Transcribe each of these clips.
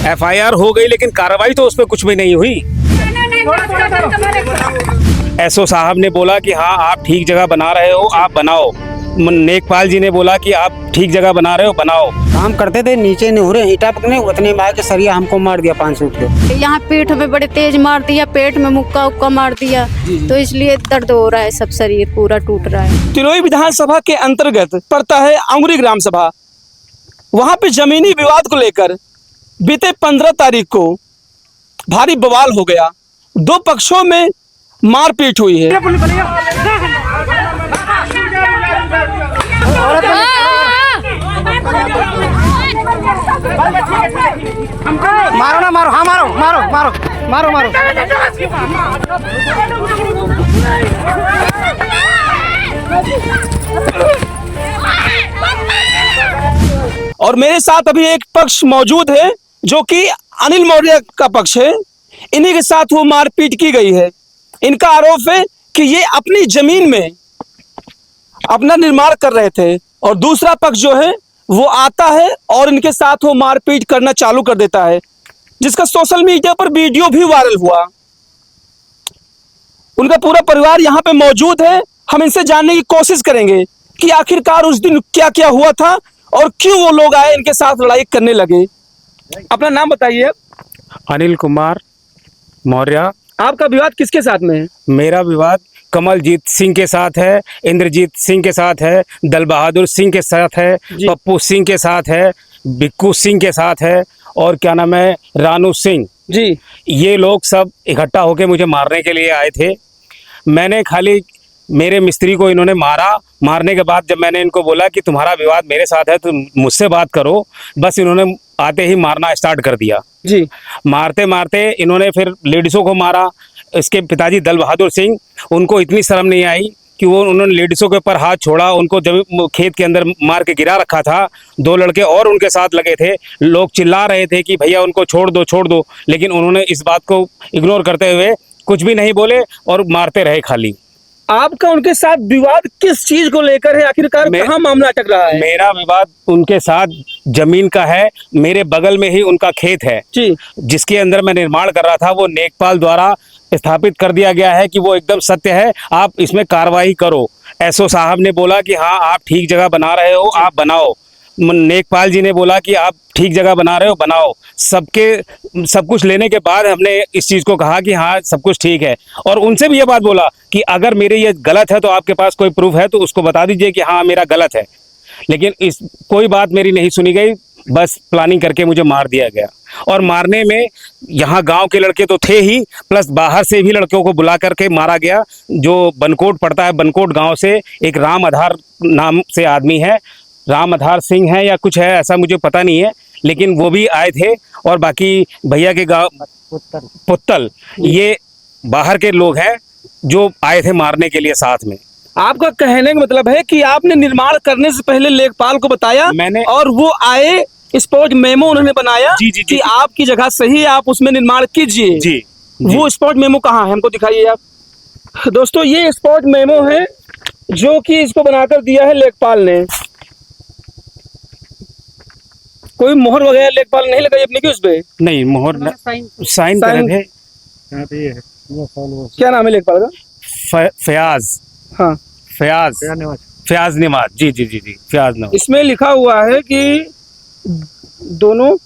FIR हो गई लेकिन कार्रवाई तो उस पर कुछ भी नहीं हुई। एसओ साहब ने बोला कि हाँ आप ठीक जगह बना रहे हो, आप बनाओ। नेकपाल जी ने बोला कि आप ठीक जगह बना रहे हो, बनाओ। काम करते थे, नीचे नहीं हो रहे, ईटा पकने उतने में आके सरिया हमको मार दिया 5 फुट के। यहाँ पीठ में बड़े तेज मार दिया, पेट में मुक्का उक्का मार दिया, तो इसलिए दर्द हो रहा है, सब शरीर पूरा टूट रहा है। तिलोई विधानसभा के अंतर्गत पड़ता है अंगुरी ग्राम सभा। वहां पे जमीनी विवाद को लेकर बीते 15 तारीख को भारी बवाल हो गया। 2 पक्षों में मारपीट हुई है। मारो ना, मारो, हाँ मारो, मारो, मारो, मारो, मारो। और मेरे साथ अभी एक पक्ष मौजूद है जो कि अनिल मौर्य का पक्ष है। इन्हीं के साथ वो मारपीट की गई है। इनका आरोप है कि ये अपनी जमीन में अपना निर्माण कर रहे थे और दूसरा पक्ष जो है वो आता है और इनके साथ वो मारपीट करना चालू कर देता है, जिसका सोशल मीडिया पर वीडियो भी वायरल हुआ। उनका पूरा परिवार यहाँ पे मौजूद है। हम इनसे जानने की कोशिश करेंगे कि आखिरकार उस दिन क्या क्या हुआ था और क्यों वो लोग आए इनके साथ लड़ाई करने लगे। अपना नाम बताइए। अनिल कुमार मौर्य। आपका विवाद किसके साथ में है? मेरा विवाद कमलजीत सिंह के साथ है, इंद्रजीत सिंह के साथ है, दल बहादुर सिंह के साथ है, पप्पू सिंह के साथ है, बिक्कू सिंह के साथ है और क्या नाम है रानू सिंह जी। ये लोग सब इकट्ठा होकर मुझे मारने के लिए आए थे। मैंने खाली मेरे मिस्त्री को इन्होंने मारने के बाद जब मैंने इनको बोला कि तुम्हारा विवाद मेरे साथ है तो मुझसे बात करो, बस इन्होंने आते ही मारना स्टार्ट कर दिया जी। मारते मारते इन्होंने फिर लेडीज़ों को मारा। इसके पिताजी दल बहादुर सिंह, उनको इतनी शर्म नहीं आई कि वो उन्होंने लेडीज़ों के ऊपर हाथ छोड़ा। उनको जब खेत के अंदर मार के गिरा रखा था, 2 लड़के और उनके साथ लगे थे। लोग चिल्ला रहे थे कि भैया उनको छोड़ दो, छोड़ दो, लेकिन उन्होंने इस बात को इग्नोर करते हुए कुछ भी नहीं बोले और मारते रहे खाली। आपका उनके साथ विवाद किस चीज को लेकर है? आखिरकार कहाँ मामला अटक रहा है? मेरा विवाद उनके साथ जमीन का है। मेरे बगल में ही उनका खेत है जी, जिसके अंदर मैं निर्माण कर रहा था। वो नेकपाल द्वारा स्थापित कर दिया गया है कि वो एकदम सत्य है, आप इसमें कार्रवाई करो। एसओ साहब ने बोला कि हाँ आप ठीक जगह बना रहे हो, आप बनाओ। नेकपाल जी ने बोला कि आप ठीक जगह बना रहे हो, बनाओ। सब कुछ लेने के बाद हमने इस चीज़ को कहा कि हाँ सब कुछ ठीक है। और उनसे भी ये बात बोला कि अगर मेरे ये गलत है तो आपके पास कोई प्रूफ है तो उसको बता दीजिए कि हाँ मेरा गलत है। लेकिन कोई बात मेरी नहीं सुनी गई, बस प्लानिंग करके मुझे मार दिया गया। और मारने में यहाँ गांव के लड़के तो थे ही, प्लस बाहर से भी लड़कों को बुला करके मारा गया। जो बनकोट पड़ता है, बनकोट गांव से एक राम आधार नाम से आदमी है, राम आधार सिंह है या कुछ है ऐसा मुझे पता नहीं है, लेकिन वो भी आए थे। और बाकी भैया के गांव पुत्तल, ये बाहर के लोग हैं जो आए थे मारने के लिए साथ में। आपका कहने का मतलब है कि आपने निर्माण करने से पहले लेखपाल को बताया मैंने, और वो आए, स्पॉट मेमो उन्होंने बनाया जी, जी, कि जी, आपकी जगह सही है, आप उसमें निर्माण कीजिए। जी, वो स्पॉट मेमो कहाँ है, हमको दिखाइए आप। दोस्तों ये स्पॉट मेमो है जो कि इसको बनाकर दिया है लेखपाल ने। कोई मोहर वगैरह लेखपाल नहीं लगाई अपने की उस पे? नहीं, मोहर साइन करे थे। क्या नाम है लेखपाल का? फयाज। हाँ, फयाज नवाज। जी जी जी जी, फयाज नवाज। इसमें लिखा हुआ है कि दोनों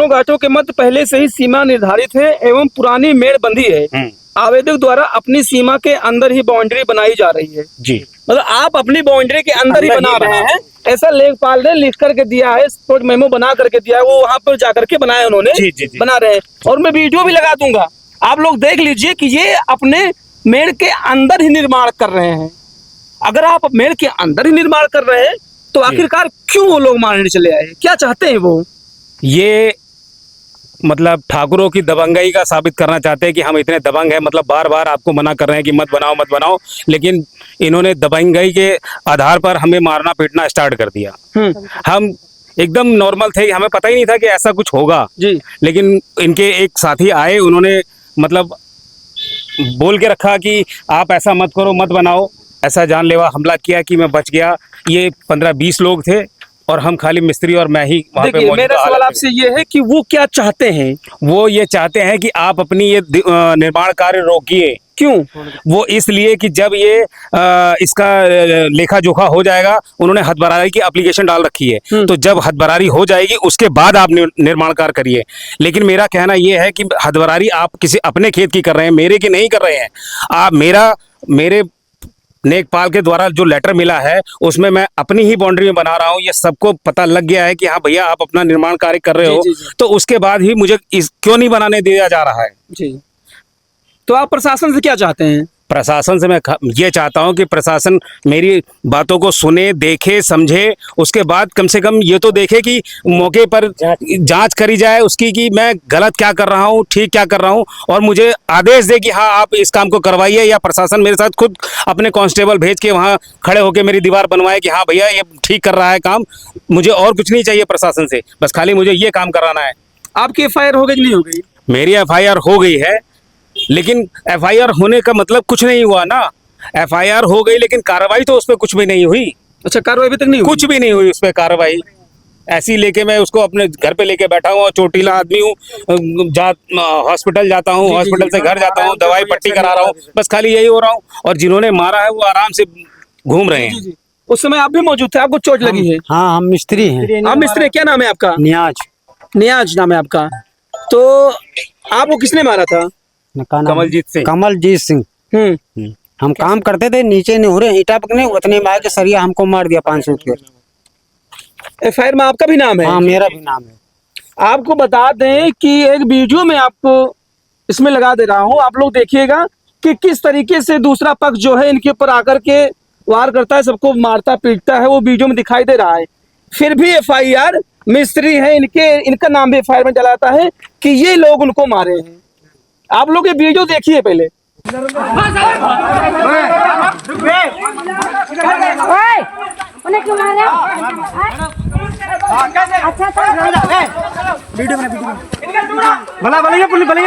घाटों के मध्य पहले से ही सीमा निर्धारित है एवं पुरानी मेड़ बंधी है। आवेदक द्वारा अपनी सीमा के अंदर ही बाउंड्री बनाई जा रही है। जी, मतलब आप अपनी बाउंड्री के अंदर ही बना रहे हैं, ऐसा लेखपाल ने लिख करके दिया है, स्पॉट मेमो बना करके दिया है। वो वहां पर जाकर के बनाया उन्होंने। जी, जी, जी। बना रहे हैं और मैं वीडियो भी लगा दूंगा, आप लोग देख लीजिए कि ये अपने मेड़ के अंदर ही निर्माण कर रहे हैं। अगर आप मेड़ के अंदर ही निर्माण कर रहे हैं तो आखिरकार क्यों वो लोग मारने चले आए? क्या चाहते हैं वो? ये मतलब ठाकुरों की दबंगई का साबित करना चाहते हैं कि हम इतने दबंग हैं। मतलब बार बार आपको मना कर रहे हैं कि मत बनाओ मत बनाओ, लेकिन इन्होंने दबंगई के आधार पर हमें मारना पीटना स्टार्ट कर दिया। हम एकदम नॉर्मल थे, हमें पता ही नहीं था कि ऐसा कुछ होगा जी। लेकिन इनके एक साथी आए, उन्होंने मतलब बोल के रखा कि आप ऐसा मत करो, मत बनाओ। ऐसा जानलेवा हमला किया कि मैं बच गया। ये 15-20 लोग थे और हम खाली मिस्त्री और मैं ही वहाँ पे देखिए मौजूद मेरा हालत सवाल में। आपसे ये है कि वो क्या चाहते हैं? वो ये चाहते हैं कि आप अपनी ये निर्माण कार्य रोकिए। क्यों? वो इसलिए कि जब ये इसका लेखा जोखा हो जाएगा, उन्होंने हदबरारी की एप्लीकेशन डाल रखी है, तो जब हदबरारी हो जाएगी उसके बाद आप निर्माण कार्य करिए। लेकिन मेरा कहना ये है कि हदबरारी आप किसी अपने खेत की कर रहे हैं, मेरे की नहीं कर रहे हैं। आप मेरे नेकपाल के द्वारा जो लेटर मिला है उसमें मैं अपनी ही बाउंड्री में बना रहा हूँ, ये सबको पता लग गया है कि हाँ भैया आप अपना निर्माण कार्य कर रहे हो। जी, जी। तो उसके बाद ही मुझे क्यों नहीं बनाने दिया जा रहा है? जी, तो आप प्रशासन से क्या चाहते हैं? प्रशासन से मैं ये चाहता हूं कि प्रशासन मेरी बातों को सुने, देखे, समझे, उसके बाद कम से कम ये तो देखे कि मौके पर जांच करी जाए उसकी कि मैं गलत क्या कर रहा हूं, ठीक क्या कर रहा हूं, और मुझे आदेश दे कि हाँ आप इस काम को करवाइए, या प्रशासन मेरे साथ खुद अपने कांस्टेबल भेज के वहां खड़े होकर मेरी दीवार बनवाए कि हाँ भैया ये ठीक कर रहा है काम। मुझे और कुछ नहीं चाहिए प्रशासन से, बस खाली मुझे ये काम कराना है। आपकी FIR हो गई कि नहीं हो गई? मेरी FIR हो गई है, लेकिन FIR होने का मतलब कुछ नहीं हुआ ना। FIR हो गई लेकिन कार्रवाई तो उस पर कुछ भी नहीं हुई। अच्छा, कार्रवाई अभी तक नहीं हुई? कुछ भी नहीं हुई उस पर कार्रवाई। ऐसी लेके मैं उसको अपने घर पे लेके बैठा हूँ, चोटीला आदमी हूँ, हॉस्पिटल जाता हूँ, हॉस्पिटल से घर जाता हूँ, दवाई पट्टी करा रहा हूँ, बस खाली यही हो रहा हूँ। और जिन्होंने मारा है वो आराम से घूम रहे हैं। उस समय आप भी मौजूद थे, आपको चोट लगी है? हाँ हम मिस्त्री हैं। आप मिस्त्री, क्या नाम है आपका? नियाज। नियाज नाम है आपका। तो आपको किसने मारा था? का नाम? कमलजीत सिंह। कमलजीत सिंह। हम काम करते थे, नीचे निहुरे ईटा पकने, उतने में आके सरिया हमको मार दिया 5 सूत के। FIR में आपका भी नाम है? हाँ मेरा भी नाम है। आपको बता दें कि एक वीडियो में आपको इसमें लगा दे रहा हूं, आप लोग देखिएगा कि किस तरीके से दूसरा पक्ष जो है इनके ऊपर आकर के वार करता है, सबको मारता पीटता है, वो वीडियो में दिखाई दे रहा है। फिर भी FIR मिस्त्री है इनका नाम भी FIR में डलाता है कि ये लोग उनको मारे हैं। आप लोग ये वीडियो देखिए पहले। भला भला पुलिस भला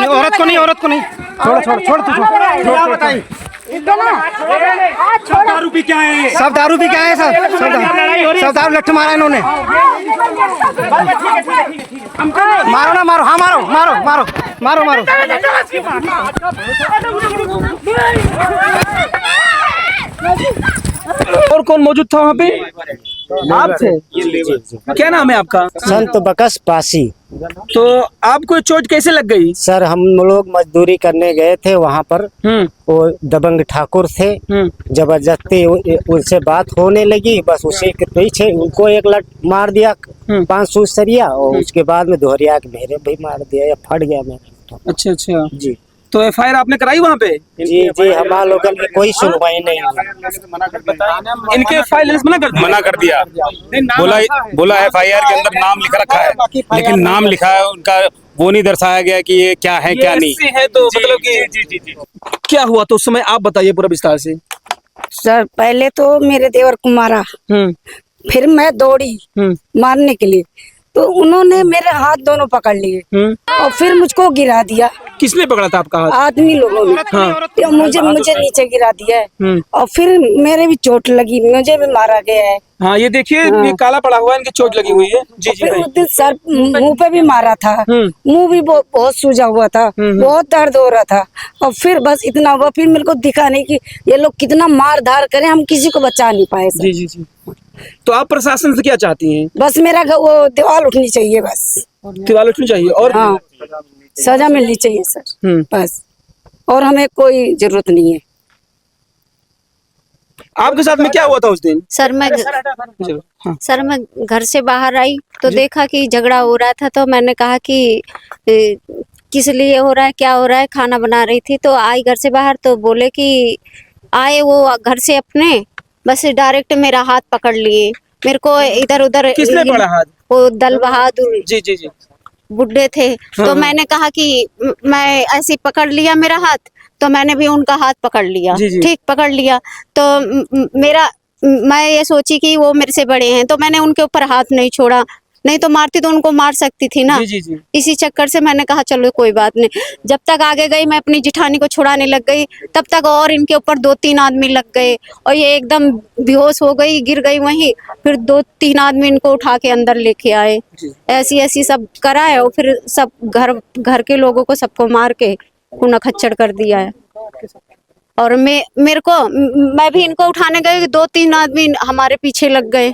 औरत को नहीं छोड़ तू बताइए। दारू पी क्या है? सब दारू पी क्या है? सब दारू लट्ठ मारा इन्होंने। मारो ना, मारो, हाँ मारो मारो मारो मारो मारो। और कौन मौजूद था वहाँ पे? आप थे? क्या नाम है आपका? संत बकस पासी। तो आपको चोट कैसे लग गई? सर हम लोग मजदूरी करने गए थे वहाँ पर, वो दबंग ठाकुर थे, जबरदस्ती उनसे बात होने लगी, बस उसी के पीछे उनको एक लट मार दिया 5 सूत सरिया, और उसके बाद में दोहरिया के मेरे भी मार दिया, या फट गया मेरा। अच्छा अच्छा जी। तो FIR आपने कराई वहाँ पे? जी जी, हमारा लोगों की कोई सुनवाई नहीं हुई। इनके FIR मना कर दिया। बोला FIR के अंदर नाम लिखा रखा है, लेकिन नाम लिखा है उनका वो नहीं दर्शाया गया कि ये क्या है क्या नहीं है। तो मतलब कि क्या हुआ तो उस समय आप बताइए पूरा विस्तार से। सर पहले तो मेरे देवर को मारा, फिर मैं दौड़ी मारने के लिए, तो उन्होंने मेरे हाथ दोनों पकड़ लिए और फिर मुझको गिरा दिया। किसने पकड़ा था आपका हाथ? आदमी लोगों ने। तो मुझे नीचे गिरा दिया है और फिर मेरे भी चोट लगी, मुझे भी मारा गया है। हाँ ये देखिए, ये काला पड़ा हुआ है, इनकी चोट लगी हुई है। जी जी फिर भाई। उस दिन सर मुंह पे भी मारा था, मुंह भी बहुत सूजा हुआ था, बहुत दर्द हो रहा था, और फिर बस इतना हुआ। फिर मेरे को दिखा नहीं कि ये लोग कितना मार धार करें, हम किसी को बचा नहीं पाए सर। जी जी जी। तो आप प्रशासन से क्या चाहती हैं? बस मेरा वो दीवार उठनी चाहिए, बस दीवार उठनी चाहिए, और हाँ सजा मिलनी चाहिए सर, बस, और हमें कोई जरूरत नहीं है। आपके साथ में क्या हुआ था उस दिन? सर मैं घर से बाहर आई तो देखा कि झगड़ा हो रहा था, तो मैंने कहा कि किस लिए हो रहा है, क्या हो रहा है। खाना बना रही थी तो आई घर से बाहर, तो बोले कि आए वो घर से अपने, बस डायरेक्ट मेरा हाथ पकड़ लिए, मेरे को इधर उधर। किसने पकड़ा हाथ? वो दल बहादुर जी जी जी बुड्ढे थे। तो मैंने कहा कि मैं ऐसे पकड़ लिया मेरा हाथ, तो मैंने भी उनका हाथ पकड़ लिया, जी, जी। ठीक पकड़ लिया। तो मैं ये सोची कि वो मेरे से बड़े हैं, तो मैंने उनके ऊपर हाथ नहीं छोड़ा, नहीं तो मारती तो उनको मार सकती थी ना। जी, जी, जी। इसी चक्कर से मैंने कहा चलो कोई बात नहीं। जब तक आगे गई, मैं अपनी जिठानी को छुड़ाने लग गई, तब तक और इनके ऊपर 2-3 आदमी लग गए और ये एकदम बेहोश हो गई, गिर गई वहीं। फिर 2-3 आदमी इनको उठा के अंदर लेके आए, ऐसी सब कराए और फिर सब घर के लोगों को सबको मार के कूना खच्चड़ कर दिया है। और मैं भी इनको उठाने गई, 2-3 आदमी हमारे पीछे लग गए।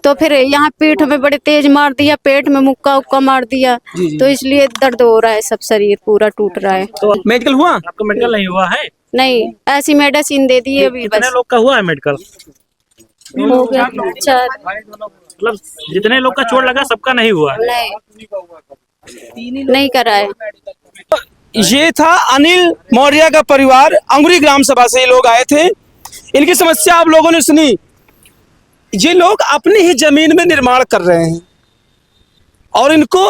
तो फिर यहाँ पीठ में बड़े तेज मार दिया, पेट में मुक्का उक्का मार दिया। तो इसलिए दर्द हो रहा है, सब शरीर पूरा टूट रहा है। तो मेडिकल हुआ? आपका मेडिकल नहीं हुआ है? नहीं, ऐसी मेडिसिन दे दी है अभी कितने बस। लोग का हुआ है मेडिकल? हो गया 4। मतलब जितने लोग का चोट लगा सबका नहीं हुआ? नहीं करा है। ये था अनिल मौर्य का परिवार, अंगुरी ग्राम सभा से ये लोग आए थे। इनकी समस्या आप लोगों ने सुनी। ये लोग अपनी ही जमीन में निर्माण कर रहे हैं और इनको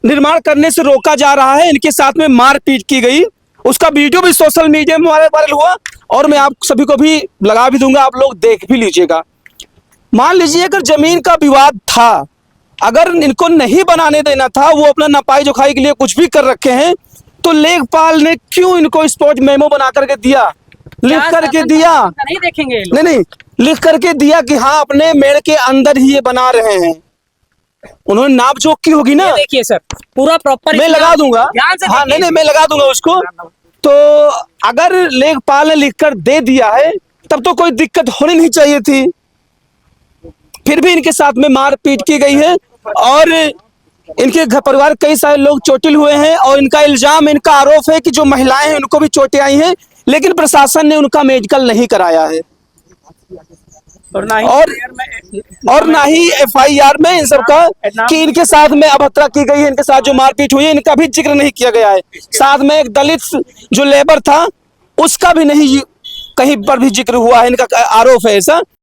निर्माण करने से रोका जा रहा है। इनके साथ में मारपीट की गई, उसका वीडियो भी सोशल मीडिया में वायरल हुआ और मैं आप सभी को भी लगा भी दूंगा, आप लोग देख भी लीजिएगा। मान लीजिए अगर जमीन का विवाद था, अगर इनको नहीं बनाने देना था, वो अपना नपाई जोखाई के लिए कुछ भी कर रखे हैं, तो लेखपाल ने क्यों इनको स्पॉट मेमो बना करके दिया, लिख करके दिया? नहीं देखेंगे नहीं, लिख करके दिया कि हाँ अपने मेड़ के अंदर ही ये बना रहे हैं। उन्होंने नाप जोख की होगी ना। देखिए सर, पूरा प्रॉपर मैं लगा दूंगा। ध्यान से हाँ नहीं, मैं लगा दूंगा उसको। तो अगर लेखपाल ने लिखकर दे दिया है तब तो कोई दिक्कत होनी नहीं चाहिए थी। फिर भी इनके साथ में मारपीट की गई है और इनके घर परिवार कई सारे लोग चोटिल हुए हैं और इनका इल्जाम, इनका आरोप है कि जो महिलाएं हैं उनको भी चोटें आई हैं, लेकिन प्रशासन ने उनका मेडिकल नहीं कराया है और ना ही FIR में इन सब का कि इनके साथ में अभद्रता की गई है, इनके साथ जो मारपीट हुई है इनका भी जिक्र नहीं किया गया है। साथ में एक दलित जो लेबर था उसका भी नहीं कहीं पर भी जिक्र हुआ है, इनका आरोप है ऐसा।